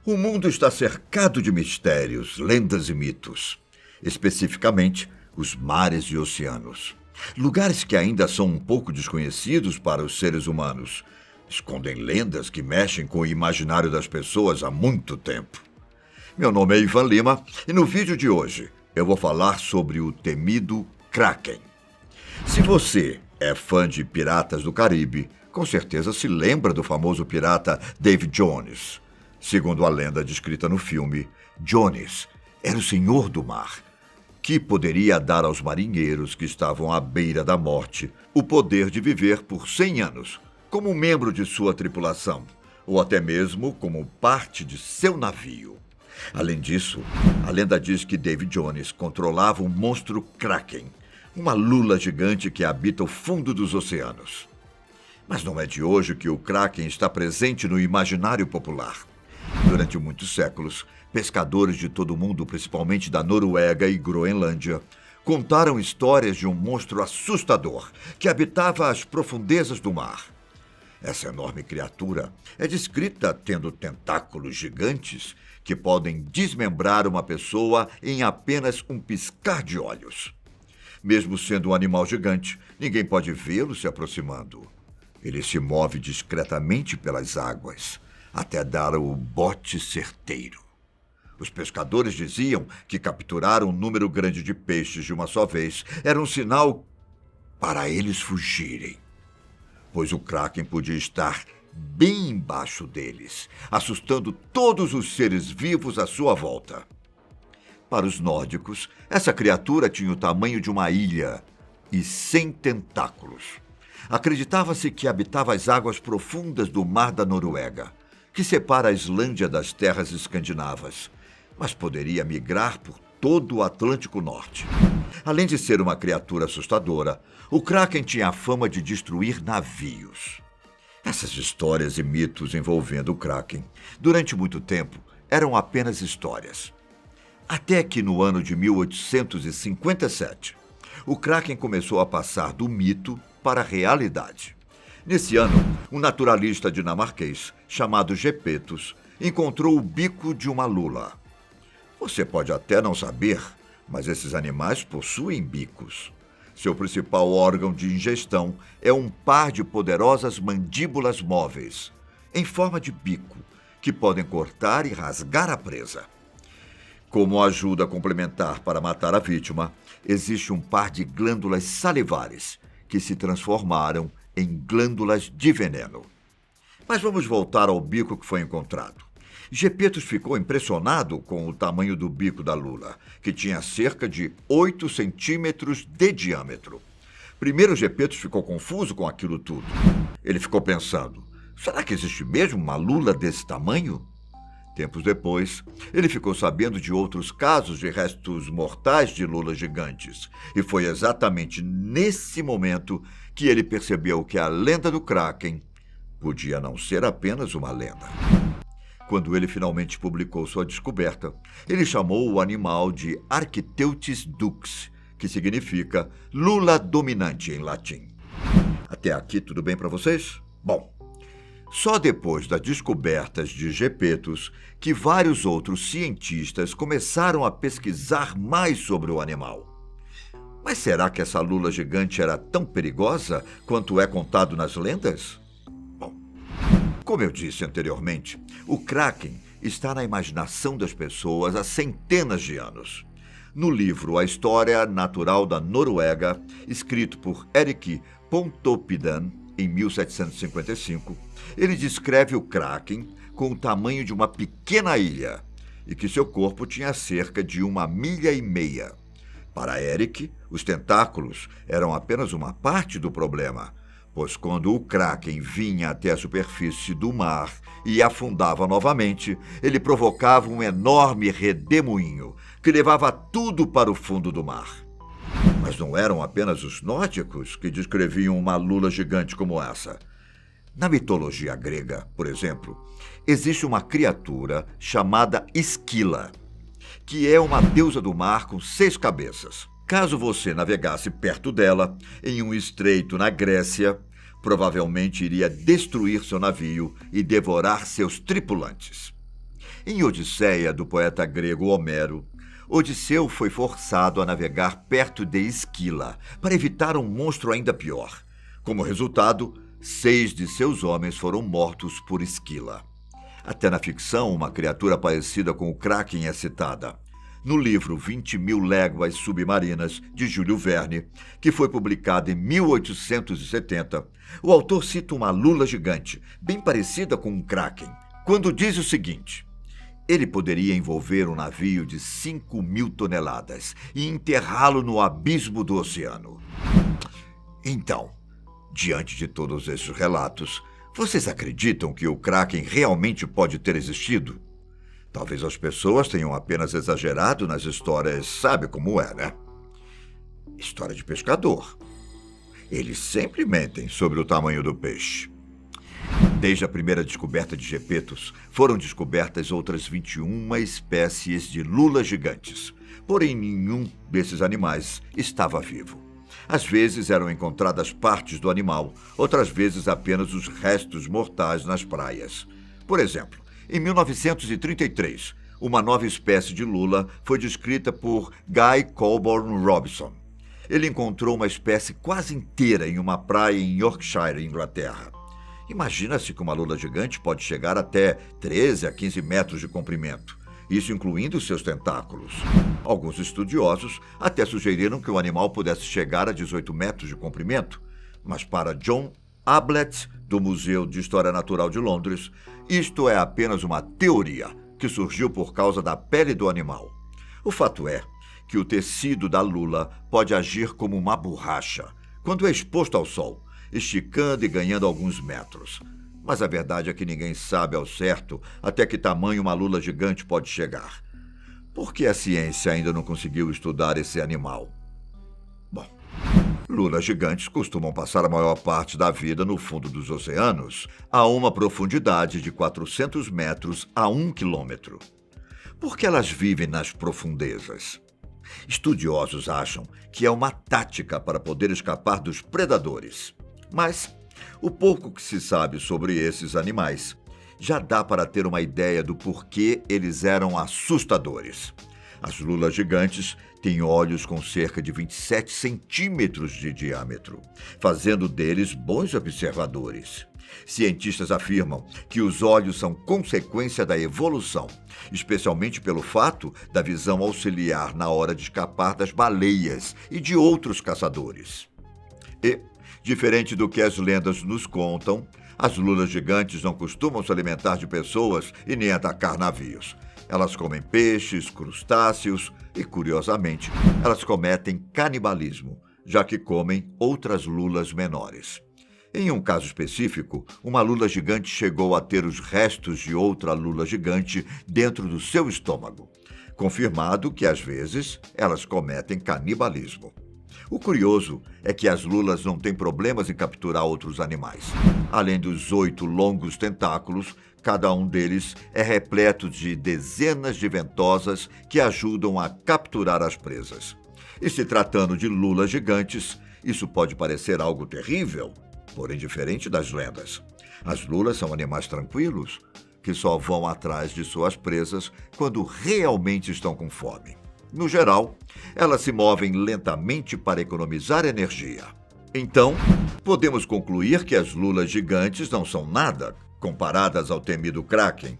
O mundo está cercado de mistérios, lendas e mitos. Especificamente, os mares e oceanos. Lugares que ainda são um pouco desconhecidos para os seres humanos. Escondem lendas que mexem com o imaginário das pessoas há muito tempo. Meu nome é Ivan Lima e no vídeo de hoje eu vou falar sobre o temido Kraken. Se você é fã de Piratas do Caribe, com certeza se lembra do famoso pirata Davy Jones. Segundo a lenda descrita no filme, Jones era o senhor do mar, que poderia dar aos marinheiros que estavam à beira da morte o poder de viver por 100 anos, como membro de sua tripulação, ou até mesmo como parte de seu navio. Além disso, a lenda diz que Davy Jones controlava um monstro Kraken, uma lula gigante que habita o fundo dos oceanos. Mas não é de hoje que o Kraken está presente no imaginário popular. Durante muitos séculos, pescadores de todo o mundo, principalmente da Noruega e Groenlândia, contaram histórias de um monstro assustador que habitava as profundezas do mar. Essa enorme criatura é descrita tendo tentáculos gigantes que podem desmembrar uma pessoa em apenas um piscar de olhos. Mesmo sendo um animal gigante, ninguém pode vê-lo se aproximando. Ele se move discretamente pelas águas, até dar o bote certeiro. Os pescadores diziam que capturar um número grande de peixes de uma só vez era um sinal para eles fugirem, pois o Kraken podia estar bem embaixo deles, assustando todos os seres vivos à sua volta. Para os nórdicos, essa criatura tinha o tamanho de uma ilha e 100 tentáculos. Acreditava-se que habitava as águas profundas do Mar da Noruega, que separa a Islândia das terras escandinavas, mas poderia migrar por todo o Atlântico Norte. Além de ser uma criatura assustadora, o Kraken tinha a fama de destruir navios. Essas histórias e mitos envolvendo o Kraken, durante muito tempo, eram apenas histórias. Até que no ano de 1857, o Kraken começou a passar do mito para a realidade. Nesse ano, um naturalista dinamarquês chamado Gepetus encontrou o bico de uma lula. Você pode até não saber, mas esses animais possuem bicos. Seu principal órgão de ingestão é um par de poderosas mandíbulas móveis, em forma de bico, que podem cortar e rasgar a presa. Como ajuda complementar para matar a vítima, existe um par de glândulas salivares, que se transformaram em glândulas de veneno. Mas vamos voltar ao bico que foi encontrado. Gepetus ficou impressionado com o tamanho do bico da lula, que tinha cerca de 8 centímetros de diâmetro. Primeiro, Gepetus ficou confuso com aquilo tudo. Ele ficou pensando, será que existe mesmo uma lula desse tamanho? Tempos depois, ele ficou sabendo de outros casos de restos mortais de lulas gigantes. E foi exatamente nesse momento que ele percebeu que a lenda do Kraken podia não ser apenas uma lenda. Quando ele finalmente publicou sua descoberta, ele chamou o animal de Architeuthis dux, que significa lula dominante em latim. Até aqui tudo bem para vocês? Bom, só depois das descobertas de Gepetus que vários outros cientistas começaram a pesquisar mais sobre o animal. Mas será que essa lula gigante era tão perigosa quanto é contado nas lendas? Bom, como eu disse anteriormente, o Kraken está na imaginação das pessoas há centenas de anos. No livro A História Natural da Noruega, escrito por Erik Pontoppidan, em 1755, ele descreve o Kraken com o tamanho de uma pequena ilha e que seu corpo tinha cerca de 1,5 milhas. Para Erik, os tentáculos eram apenas uma parte do problema, pois quando o Kraken vinha até a superfície do mar e afundava novamente, ele provocava um enorme redemoinho que levava tudo para o fundo do mar. Mas não eram apenas os nórdicos que descreviam uma lula gigante como essa. Na mitologia grega, por exemplo, existe uma criatura chamada Esquila, que é uma deusa do mar com 6 cabeças. Caso você navegasse perto dela, em um estreito na Grécia, provavelmente iria destruir seu navio e devorar seus tripulantes. Em Odisseia, do poeta grego Homero, Odisseu foi forçado a navegar perto de Esquila para evitar um monstro ainda pior. Como resultado, 6 de seus homens foram mortos por Esquila. Até na ficção, uma criatura parecida com o Kraken é citada. No livro 20.000 Léguas Submarinas, de Júlio Verne, que foi publicado em 1870, o autor cita uma lula gigante, bem parecida com um Kraken, quando diz o seguinte: ele poderia envolver um navio de 5.000 toneladas e enterrá-lo no abismo do oceano. Então, diante de todos esses relatos, vocês acreditam que o Kraken realmente pode ter existido? Talvez as pessoas tenham apenas exagerado nas histórias, sabe como é, né? História de pescador. Eles sempre mentem sobre o tamanho do peixe. Desde a primeira descoberta de gepetos, foram descobertas outras 21 espécies de lulas gigantes. Porém, nenhum desses animais estava vivo. Às vezes eram encontradas partes do animal, outras vezes apenas os restos mortais nas praias. Por exemplo, em 1933, uma nova espécie de lula foi descrita por Guy Colborne Robinson. Ele encontrou uma espécie quase inteira em uma praia em Yorkshire, Inglaterra. Imagina-se que uma lula gigante pode chegar até 13 a 15 metros de comprimento, isso incluindo seus tentáculos. Alguns estudiosos até sugeriram que o animal pudesse chegar a 18 metros de comprimento, mas para John Ablett, do Museu de História Natural de Londres, isto é apenas uma teoria que surgiu por causa da pele do animal. O fato é que o tecido da lula pode agir como uma borracha quando é exposto ao sol, esticando e ganhando alguns metros. Mas a verdade é que ninguém sabe ao certo até que tamanho uma lula gigante pode chegar. Por que a ciência ainda não conseguiu estudar esse animal? Bom, lulas gigantes costumam passar a maior parte da vida no fundo dos oceanos, a uma profundidade de 400 metros a 1 quilômetro. Por que elas vivem nas profundezas? Estudiosos acham que é uma tática para poder escapar dos predadores. Mas o pouco que se sabe sobre esses animais já dá para ter uma ideia do porquê eles eram assustadores. As lulas gigantes têm olhos com cerca de 27 centímetros de diâmetro, fazendo deles bons observadores. Cientistas afirmam que os olhos são consequência da evolução, especialmente pelo fato da visão auxiliar na hora de escapar das baleias e de outros caçadores. E, diferente do que as lendas nos contam, as lulas gigantes não costumam se alimentar de pessoas e nem atacar navios. Elas comem peixes, crustáceos e, curiosamente, elas cometem canibalismo, já que comem outras lulas menores. Em um caso específico, uma lula gigante chegou a ter os restos de outra lula gigante dentro do seu estômago, confirmado que, às vezes, elas cometem canibalismo. O curioso é que as lulas não têm problemas em capturar outros animais. Além dos 8 longos tentáculos, cada um deles é repleto de dezenas de ventosas que ajudam a capturar as presas. E se tratando de lulas gigantes, isso pode parecer algo terrível, porém diferente das lendas. As lulas são animais tranquilos, que só vão atrás de suas presas quando realmente estão com fome. No geral, elas se movem lentamente para economizar energia. Então, podemos concluir que as lulas gigantes não são nada comparadas ao temido Kraken.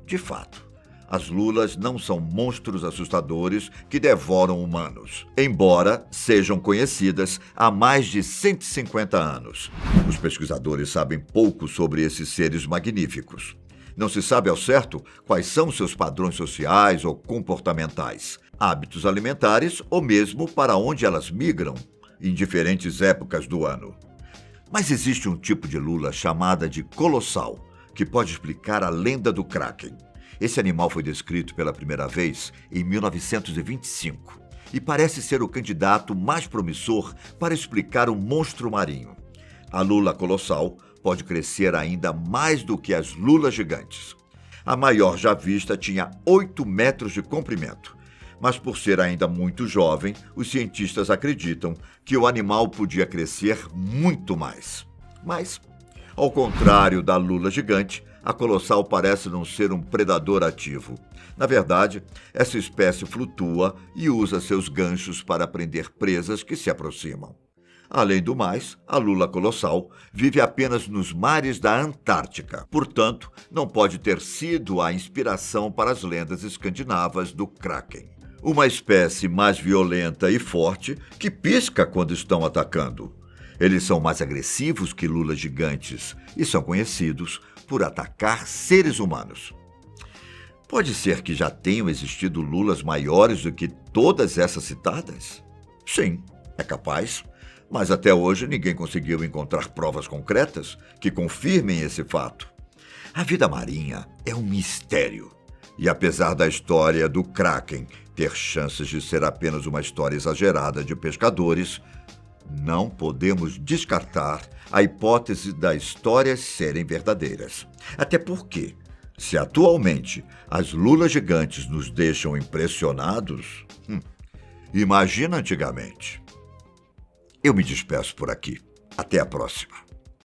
De fato, as lulas não são monstros assustadores que devoram humanos, embora sejam conhecidas há mais de 150 anos. Os pesquisadores sabem pouco sobre esses seres magníficos. Não se sabe ao certo quais são seus padrões sociais ou comportamentais, hábitos alimentares ou mesmo para onde elas migram em diferentes épocas do ano. Mas existe um tipo de lula chamada de colossal, que pode explicar a lenda do Kraken. Esse animal foi descrito pela primeira vez em 1925 e parece ser o candidato mais promissor para explicar o monstro marinho. A lula colossal pode crescer ainda mais do que as lulas gigantes. A maior já vista tinha 8 metros de comprimento, mas por ser ainda muito jovem, os cientistas acreditam que o animal podia crescer muito mais. Mas, ao contrário da lula gigante, a colossal parece não ser um predador ativo. Na verdade, essa espécie flutua e usa seus ganchos para prender presas que se aproximam. Além do mais, a lula colossal vive apenas nos mares da Antártica. Portanto, não pode ter sido a inspiração para as lendas escandinavas do Kraken. Uma espécie mais violenta e forte que pisca quando estão atacando. Eles são mais agressivos que lulas gigantes e são conhecidos por atacar seres humanos. Pode ser que já tenham existido lulas maiores do que todas essas citadas? Sim, é capaz, mas até hoje ninguém conseguiu encontrar provas concretas que confirmem esse fato. A vida marinha é um mistério. E apesar da história do Kraken ter chances de ser apenas uma história exagerada de pescadores, não podemos descartar a hipótese das histórias serem verdadeiras. Até porque, se atualmente as lulas gigantes nos deixam impressionados, imagina antigamente. Eu me despeço por aqui. Até a próxima.